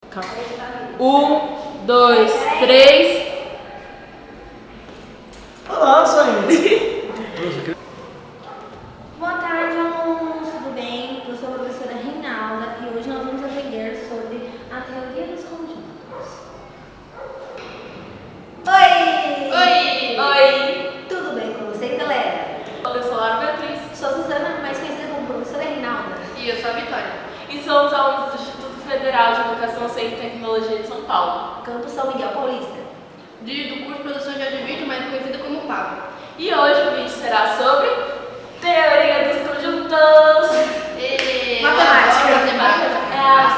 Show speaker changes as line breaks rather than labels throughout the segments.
Calma. 1, 2, 3.
Olá, Sainz.
Boa tarde, alunos, tudo bem? Eu sou a professora Reinalda e hoje nós vamos aprender sobre a teoria dos conjuntos.
Oi!
Tudo bem com vocês, galera?
Eu sou a Laura Beatriz.
Sou a Suzana, mais conhecida como professora Reinalda.
E eu sou a Vitória. E somos alunos do Instituto Federal de Educação, Ciência e Tecnologia de São Paulo.
Campus São Miguel Paulista.
Do curso de Produção de Áudio e Vídeo, mais conhecido como PAV.
E hoje o vídeo será sobre teoria dos conjuntos.
Matemática.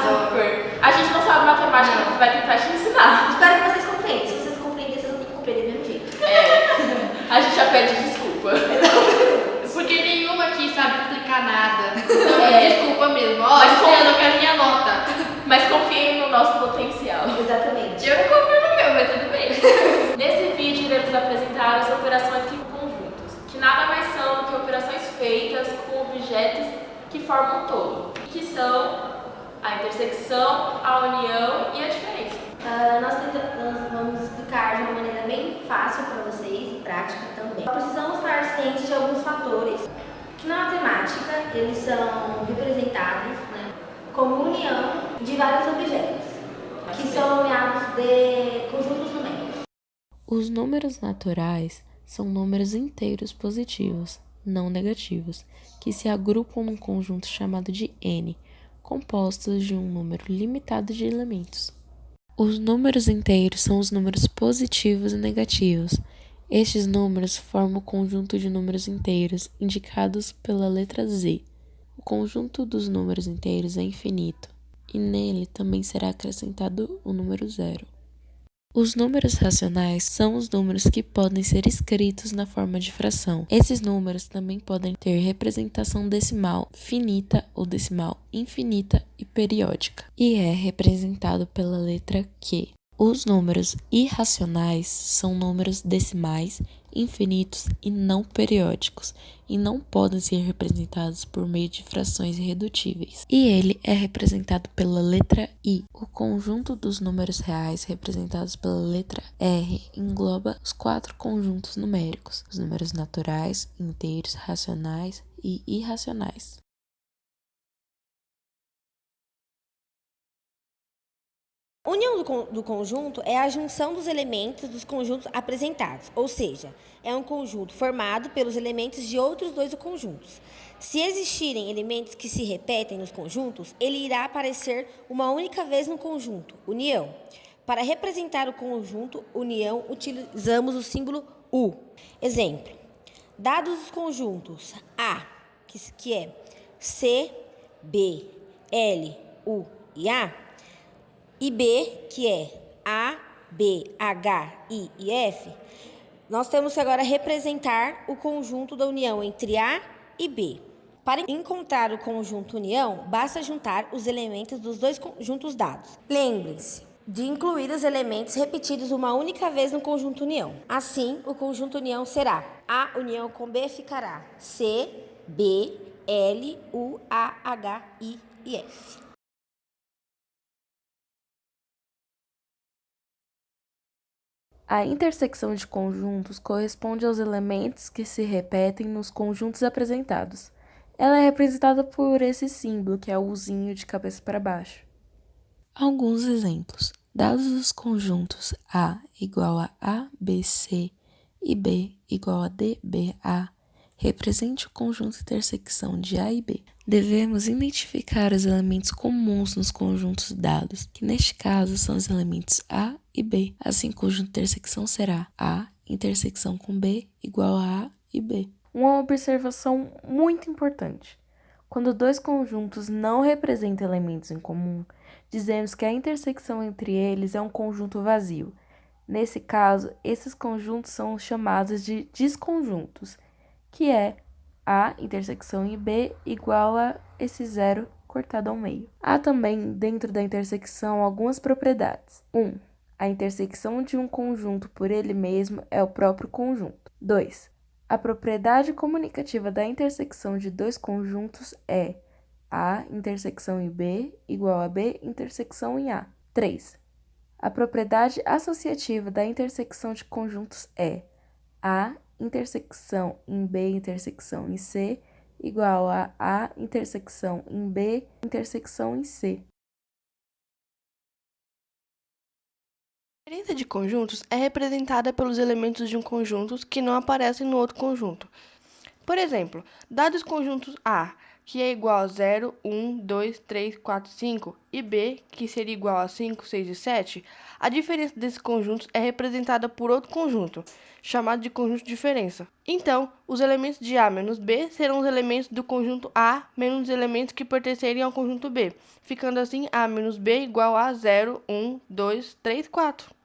Super. A gente não sabe matemática, a gente vai tentar te ensinar.
Espero que vocês compreendam. Se vocês compreendem, vocês vão ter que compreender do mesmo jeito.
A gente já pede desculpa.
Porque nenhuma aqui sabe explicar nada. Então, desculpa mesmo. Ó,
Mas
eu não quero minha nota.
Mas confiem no nosso potencial.
Exatamente.
Eu não confio no meu, mas tudo bem.
Nesse vídeo iremos apresentar as operações conjuntos, que nada mais são do que operações feitas com objetos que formam um todo, que são a intersecção, a união e a diferença.
Nós vamos explicar de uma maneira bem fácil para vocês e prática também. Precisamos estar cientes de alguns fatores que na matemática eles são representados, né, como união de vários objetos, que são nomeados de conjuntos numéricos.
Os números naturais são números inteiros positivos, não negativos, que se agrupam num conjunto chamado de N, compostos de um número limitado de elementos. Os números inteiros são os números positivos e negativos. Estes números formam o conjunto de números inteiros, indicados pela letra Z. O conjunto dos números inteiros é infinito, e nele também será acrescentado o número zero. Os números racionais são os números que podem ser escritos na forma de fração. Esses números também podem ter representação decimal finita ou decimal infinita e periódica, e é representado pela letra Q. Os números irracionais são números decimais, infinitos e não periódicos, e não podem ser representados por meio de frações irredutíveis. E ele é representado pela letra I. O conjunto dos números reais representados pela letra R engloba os 4 conjuntos numéricos: os números naturais, inteiros, racionais e irracionais.
União do conjunto é a junção dos elementos dos conjuntos apresentados, ou seja, é um conjunto formado pelos elementos de outros dois conjuntos. Se existirem elementos que se repetem nos conjuntos, ele irá aparecer uma única vez no conjunto, união. Para representar o conjunto união, utilizamos o símbolo U. Exemplo: dados os conjuntos A, que é C, B, L, U e A, e B, que é A, B, H, I e F, nós temos que agora representar o conjunto da união entre A e B. Para encontrar o conjunto união, basta juntar os elementos dos dois conjuntos dados. Lembrem-se de incluir os elementos repetidos uma única vez no conjunto união. Assim, o conjunto união será A união com B ficará C, B, L, U, A, H, I e F.
A intersecção de conjuntos corresponde aos elementos que se repetem nos conjuntos apresentados. Ela é representada por esse símbolo, que é o Uzinho de cabeça para baixo. Alguns exemplos. Dados os conjuntos A igual a ABC e B igual a DBA, represente o conjunto intersecção de A e B. Devemos identificar os elementos comuns nos conjuntos dados, que neste caso são os elementos A e B. Assim, o conjunto intersecção será A intersecção com B igual a e B. Uma observação muito importante. Quando dois conjuntos não representam elementos em comum, dizemos que a intersecção entre eles é um conjunto vazio. Nesse caso, esses conjuntos são chamados de desconjuntos, que é A intersecção em B igual a esse zero cortado ao meio. Há também, dentro da intersecção, algumas propriedades. 1. A intersecção de um conjunto por ele mesmo é o próprio conjunto. 2. A propriedade comunicativa da intersecção de dois conjuntos é A intersecção em B igual a B intersecção em A. 3. A propriedade associativa da intersecção de conjuntos é A intersecção em B intersecção em C igual a A intersecção em B intersecção em C.
A diferença de conjuntos é representada pelos elementos de um conjunto que não aparecem no outro conjunto. Por exemplo, dados conjuntos A, que é igual a 0, 1, 2, 3, 4, 5, e B, que seria igual a 5, 6 e 7, a diferença desses conjuntos é representada por outro conjunto, chamado de conjunto de diferença. Então, os elementos de A menos B serão os elementos do conjunto A menos os elementos que pertencerem ao conjunto B, ficando assim A menos B igual a 0, 1, 2, 3, 4.